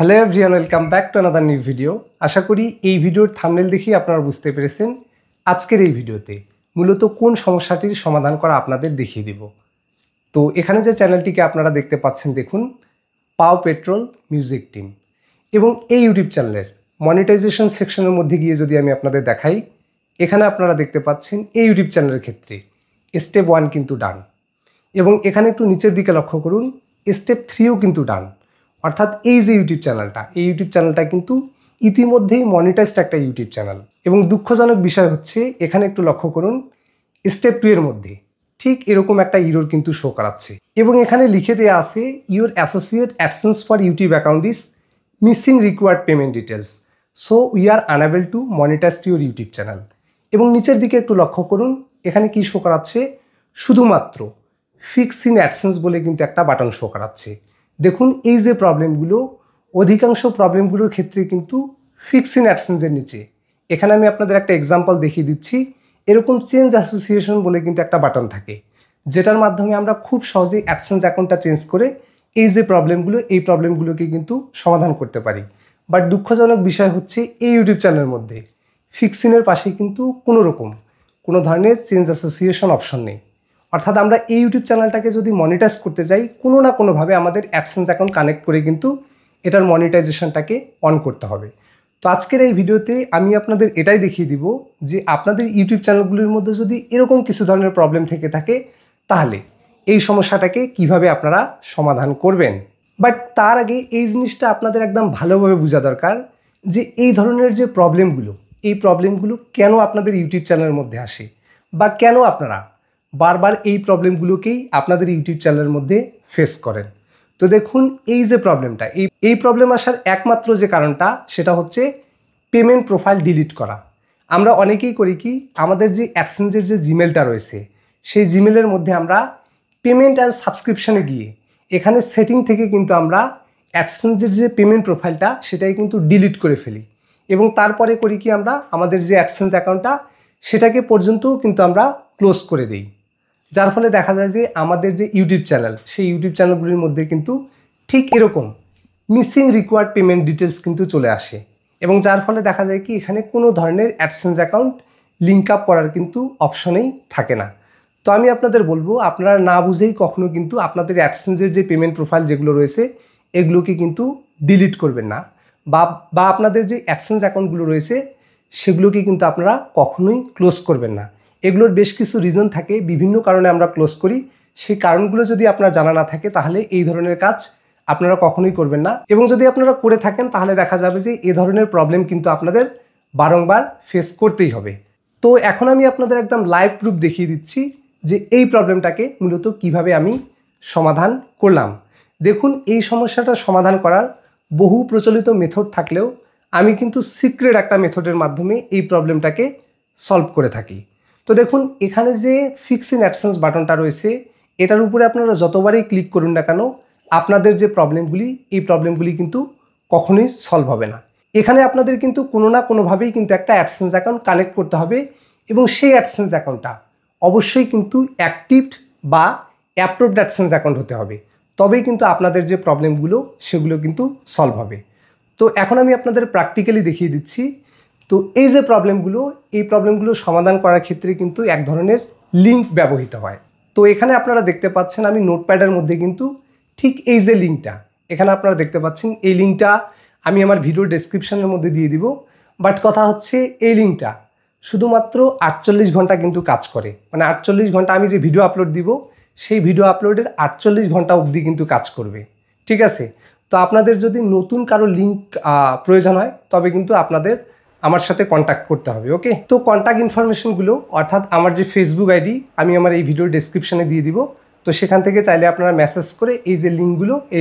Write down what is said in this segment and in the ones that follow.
Hello everyone, welcome back to another new video. আশা করি এই ভিডিওর থাম্বনেল দেখেই আপনারা বুঝতে পেরেছেন আজকের এই ভিডিওতে মূলত কোন সমস্যাটির সমাধান করা আপনাদের দেখিয়ে দিব। তো এখানে যে চ্যানেলটিকে আপনারা দেখতে পাচ্ছেন, দেখুন পাও পেট্রোল মিউজিক টিম, এবং এই ইউটিউব চ্যানেলের মনিটাইজেশন সেকশনের মধ্যে গিয়ে যদি আমি আপনাদের দেখাই, এখানে আপনারা দেখতে পাচ্ছেন এই ইউটিউব চ্যানেলের ক্ষেত্রে স্টেপ 1 কিন্তু ডান, এবং এখানে একটু নিচের দিকে লক্ষ্য করুন স্টেপ 3ও কিন্তু ডান। অর্থাৎ এই যে ইউটিউব চ্যানেলটা কিন্তু ইতিমধ্যেই মনিটাইজড একটা ইউটিউব চ্যানেল। এবং দুঃখজনক বিষয় হচ্ছে এখানে একটু লক্ষ্য করুন স্টেপ 2 এর মধ্যে ঠিক এরকম একটা ইরর কিন্তু শো করাচ্ছে, এবং এখানে লিখে দেওয়া আছে your associate AdSense for YouTube account is missing required payment details, so we are unable to monetize your YouTube channel. এবং নিচের দিকে একটু লক্ষ্য করুন এখানে কি শো করাচ্ছে, শুধুমাত্র ফিক্স ইন অ্যাডসেন্স বলে কিন্তু একটা বাটন শো করাচ্ছে। দেখুন এই যে প্রবলেমগুলো, অধিকাংশ প্রবলেমগুলোর ক্ষেত্রে কিন্তু ফিক্স ইন অ্যাডসেন্সের নিচে, এখানে আমি আপনাদের একটা এক্সাম্পল দেখিয়ে দিচ্ছি, এরকম চেঞ্জ অ্যাসোসিয়েশন বলে কিন্তু একটা বাটন থাকে, যেটার মাধ্যমে আমরা খুব সহজেই অ্যাডসেন্স অ্যাকাউন্টটা চেঞ্জ করে এই যে এই প্রবলেমগুলোকে কিন্তু সমাধান করতে পারি। বাট দুঃখজনক বিষয় হচ্ছে এই ইউটিউব চ্যানেলের মধ্যে ফিক্স ইনের পাশে কিন্তু কোনো ধরনের চেঞ্জ অ্যাসোসিয়েশন অপশন নেই। অর্থাৎ আমরা এই ইউটিউব চ্যানেলটাকে যদি মনিটাইজ করতে যাই, কোনো না কোনোভাবে আমাদের অ্যাডসেন্স অ্যাকাউন্ট কানেক্ট করে কিন্তু এটার মনিটাইজেশনটাকে অন করতে হবে। তো আজকের এই ভিডিওতে আমি আপনাদের এটাই দেখিয়ে দিব যে আপনাদের ইউটিউব চ্যানেলগুলির মধ্যে যদি এরকম কিছু ধরনের প্রবলেম থেকে থাকে, তাহলে এই সমস্যাটাকে কিভাবে আপনারা সমাধান করবেন। বাট তার আগে এই জিনিসটা আপনাদের একদম ভালোভাবে বোঝা দরকার যে এই ধরনের যে প্রবলেমগুলো কেন আপনাদের ইউটিউব চ্যানেলের মধ্যে আসে, বা কেন আপনারা বারবার এই প্রবলেমগুলোকেই আপনাদের ইউটিউব চ্যানেলের মধ্যে ফেস করেন। তো দেখুন এই যে প্রবলেমটা, এই প্রবলেম আসার একমাত্র যে কারণটা সেটা হচ্ছে পেমেন্ট প্রোফাইল ডিলিট করা। আমরা অনেকেই করি কি, আমাদের যে অ্যাডসেন্সের যে জিমেলটা রয়েছে সেই জিমেলের মধ্যে আমরা পেমেন্ট অ্যান্ড সাবস্ক্রিপশনে গিয়ে এখানে সেটিং থেকে কিন্তু আমরা অ্যাডসেন্সের যে পেমেন্ট প্রোফাইলটা সেটাই কিন্তু ডিলিট করে ফেলি, এবং তারপরে করি কি, আমরা আমাদের যে অ্যাডসেন্স অ্যাকাউন্টটা সেটাকে পর্যন্তও কিন্তু আমরা ক্লোজ করে দিই। যার ফলে দেখা যায় যে আমাদের যে ইউটিউব চ্যানেল, সেই ইউটিউব চ্যানেলগুলির মধ্যে কিন্তু ঠিক এরকম মিসিং রিকোয়ার্ড পেমেন্ট ডিটেলস কিন্তু চলে আসে, এবং যার ফলে দেখা যায় কি এখানে কোনো ধরনের অ্যাডসেন্স অ্যাকাউন্ট লিঙ্ক আপ করার কিন্তু অপশনেই থাকে না। তো আমি আপনাদের বলবো আপনারা না বুঝেই কখনো কিন্তু আপনাদের অ্যাডসেন্সের যে পেমেন্ট প্রোফাইল যেগুলো রয়েছে এগুলোকে কিন্তু ডিলিট করবেন না, বা আপনাদের যে অ্যাডসেন্স অ্যাকাউন্টগুলো রয়েছে সেগুলোকে কিন্তু আপনারা কখনোই ক্লোজ করবেন না। এগুলোর বেশ কিছু রিজন থাকে, বিভিন্ন কারণে আমরা ক্লোজ করি। সেই কারণগুলো যদি আপনার জানা না থাকে তাহলে এই ধরনের কাজ আপনারা কখনোই করবেন না, এবং যদি আপনারা করে থাকেন তাহলে দেখা যাবে যে এই ধরনের প্রবলেম কিন্তু আপনাদের বারংবার ফেস করতেই হবে। তো এখন আমি আপনাদের একদম লাইভ প্রুফ দেখিয়ে দিচ্ছি যে এই প্রবলেমটাকে মূলত কিভাবে আমি সমাধান করলাম। দেখুন এই সমস্যাটা সমাধান করার বহু প্রচলিত মেথড থাকলেও আমি কিন্তু সিক্রেট একটা মেথডের মাধ্যমে এই প্রবলেমটাকে সলভ করে থাকি। তো দেখুন এখানে যে ফিক্স ইন অ্যাডসেন্স বাটনটা রয়েছে, এটার উপরে আপনারা যতবারই ক্লিক করুন না কেন আপনাদের যে এই প্রবলেমগুলি কিন্তু কখনোই সলভ হবে না। এখানে আপনাদের কিন্তু কোনো না কোনোভাবেই কিন্তু একটা অ্যাডসেন্স অ্যাকাউন্ট কানেক্ট করতে হবে, এবং সেই অ্যাডসেন্স অ্যাকাউন্টটা অবশ্যই কিন্তু অ্যাক্টিভড বা অ্যাপ্রুভড অ্যাডসেন্স অ্যাকাউন্ট হতে হবে, তবেই কিন্তু আপনাদের যে প্রবলেমগুলো সেগুলো কিন্তু সলভ হবে। তো এখন আমি আপনাদের প্র্যাকটিক্যালি দেখিয়ে দিচ্ছি। তো এই যে প্রবলেমগুলো সমাধান করার ক্ষেত্রে কিন্তু এক ধরনের লিঙ্ক ব্যবহৃত হয়। তো এখানে আপনারা দেখতে পাচ্ছেন আমি নোটপ্যাডের মধ্যে কিন্তু ঠিক এই যে লিঙ্কটা এখানে আপনারা দেখতে পাচ্ছেন, এই লিঙ্কটা আমি আমার ভিডিও ডেসক্রিপশনের মধ্যে দিয়ে দিব। বাট কথা হচ্ছে এই লিঙ্কটা শুধুমাত্র 48 ঘন্টা কিন্তু কাজ করে, মানে 48 ঘন্টা আমি যে ভিডিও আপলোড দিব সেই ভিডিও আপলোডের 48 ঘন্টা অবধি কিন্তু কাজ করবে, ঠিক আছে। তো আপনাদের যদি নতুন কারো লিঙ্ক প্রয়োজন হয় তবে কিন্তু আপনাদের আমার সাথে কন্ট্যাক্ট করতে হবে, ওকে। তো কন্ট্যাক্ট ইনফরমেশনগুলো অর্থাৎ আমার যে ফেসবুক আইডি আমি আমার এই ভিডিওর ডেসক্রিপশনে দিয়ে দিব। তো সেখান থেকে চাইলে আপনারা মেসেজ করে এই যে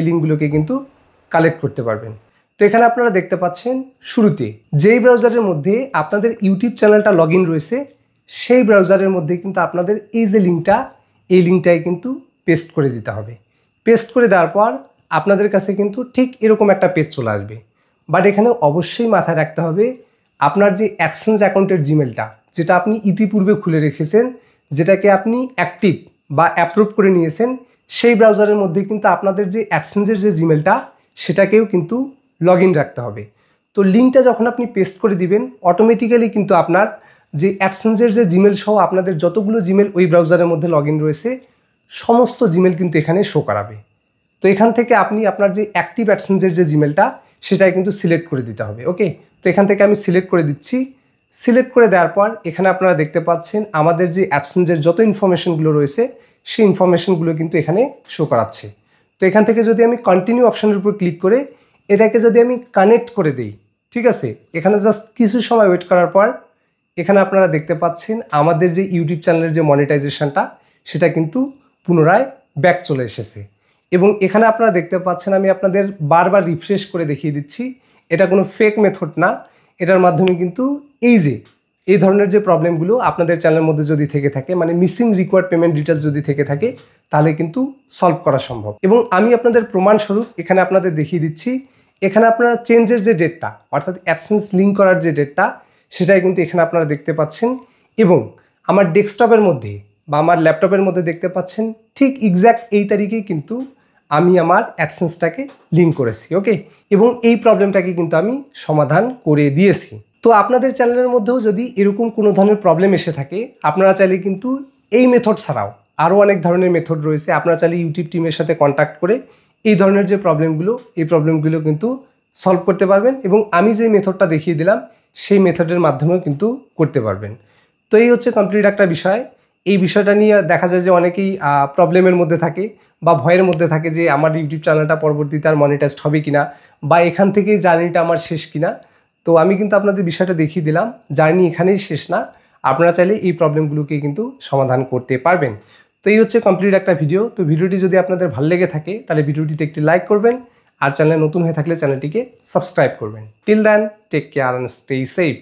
লিঙ্কগুলোকে কিন্তু কালেক্ট করতে পারবেন। তো এখানে আপনারা দেখতে পাচ্ছেন শুরুতে যেই ব্রাউজারের মধ্যে আপনাদের ইউটিউব চ্যানেলটা লগ ইন রয়েছে সেই ব্রাউজারের মধ্যে কিন্তু আপনাদের এই যে লিঙ্কটাই কিন্তু পেস্ট করে দিতে হবে। পেস্ট করে দেওয়ার পর আপনাদের কাছে কিন্তু ঠিক এরকম একটা পেজ চলে আসবে। বাট এখানে অবশ্যই মাথায় রাখতে হবে আপনার যে অ্যাডসেন্স অ্যাকাউন্টের জিমেলটা যেটা আপনি ইতিপূর্বে খুলে রেখেছেন, যেটাকে আপনি অ্যাক্টিভ বা অ্যাপ্রুভ করে নিয়েছেন, সেই ব্রাউজারের মধ্যে কিন্তু আপনাদের যে অ্যাডসেন্সের যে জিমেলটা সেটাকেও কিন্তু লগ ইন রাখতে হবে। তো লিঙ্কটা যখন আপনি পেস্ট করে দিবেন অটোমেটিক্যালি কিন্তু আপনার যে অ্যাডসেন্সের যে জিমেল সহ আপনাদের যতগুলো জিমেল ওই ব্রাউজারের মধ্যে লগ ইন রয়েছে সমস্ত জিমেল কিন্তু এখানে শো করাবে। তো এখান থেকে আপনি আপনার যে অ্যাক্টিভ অ্যাডসেন্সের যে জিমেলটা সেটাই কিন্তু সিলেক্ট করে দিতে হবে। ওকে, তো এখান থেকে আমি সিলেক্ট করে দিচ্ছি। সিলেক্ট করে দেওয়ার পর এখানে আপনারা দেখতে পাচ্ছেন আমাদের যে অ্যাডসেন্সের যত ইনফরমেশনগুলো রয়েছে সেই ইনফরমেশনগুলো কিন্তু এখানে শো করাচ্ছে। তো এখান থেকে যদি আমি কন্টিনিউ অপশানের উপর ক্লিক করে এটাকে যদি আমি কানেক্ট করে দিই, ঠিক আছে, এখানে জাস্ট কিছু সময় ওয়েট করার পর এখানে আপনারা দেখতে পাচ্ছেন আমাদের যে ইউটিউব চ্যানেলের যে মনিটাইজেশনটা সেটা কিন্তু পুনরায় ব্যাক চলে এসেছে। এবং এখানে আপনারা দেখতে পাচ্ছেন আমি আপনাদের বারবার রিফ্রেশ করে দেখিয়ে দিচ্ছি, এটা কোনো ফেক মেথড না। এটার মাধ্যমে কিন্তু এই ধরনের যে প্রবলেমগুলো আপনাদের চ্যানেলের মধ্যে যদি থেকে থাকে, মানে মিসিং রিকোয়ার্ড পেমেন্ট ডিটেলস যদি থেকে থাকে, তাহলে কিন্তু সলভ করা সম্ভব। এবং আমি আপনাদের প্রমাণস্বরূপ এখানে আপনাদের দেখিয়ে দিচ্ছি। এখানে আপনারা চেঞ্জের যে ডেটটা অর্থাৎ অ্যাডসেন্স লিঙ্ক করার যে ডেটটা সেটাই কিন্তু এখানে আপনারা দেখতে পাচ্ছেন। এবং আমার ডেস্কটপের মধ্যে বা আমার ল্যাপটপের মধ্যে দেখতে পাচ্ছেন ঠিক এক্স্যাক্ট এই তারিখেই কিন্তু আমি আমার অ্যাডসেন্সটাকে লিঙ্ক করেছি। ওকে, এবং এই প্রবলেমটাকে কিন্তু আমি সমাধান করে দিয়েছি। তো আপনাদের চ্যানেলের মধ্যেও যদি এরকম কোনো ধরনের প্রবলেম এসে থাকে আপনারা চাইলে কিন্তু এই মেথড ছাড়াও আরও অনেক ধরনের মেথড রয়েছে, আপনারা চাইলে ইউটিউব টিমের সাথে কন্ট্যাক্ট করে এই ধরনের যে প্রবলেমগুলো কিন্তু সলভ করতে পারবেন। এবং আমি যে মেথডটা দেখিয়ে দিলাম সেই মেথডের মাধ্যমেও কিন্তু করতে পারবেন। তো এই হচ্ছে কমপ্লিট একটা বিষয়। এই বিষয়টা নিয়ে দেখা যায় যে অনেকেই প্রবলেমের মধ্যে থাকে বা ভয়ের মধ্যে থাকে যে আমার ইউটিউব চ্যানেলটা পরবর্তীতে আর মনিটাইজড হবে কিনা বা এখান থেকেই জার্নিটা আমার শেষ কিনা। তো আমি কিন্তু আপনাদের বিষয়টা দেখিয়ে দিলাম, জার্নি এখানেই শেষ না, আপনারা চাইলে এই প্রবলেমগুলোকে কিন্তু সমাধান করতে পারবেন। তো এই হচ্ছে কমপ্লিট একটা ভিডিও। তো ভিডিওটি যদি আপনাদের ভালো লেগে থাকে তাহলে ভিডিওটিতে একটি লাইক করবেন, আর চ্যানেলে নতুন হয়ে থাকলে চ্যানেলটিকে সাবস্ক্রাইব করবেন। Till then take care and stay safe.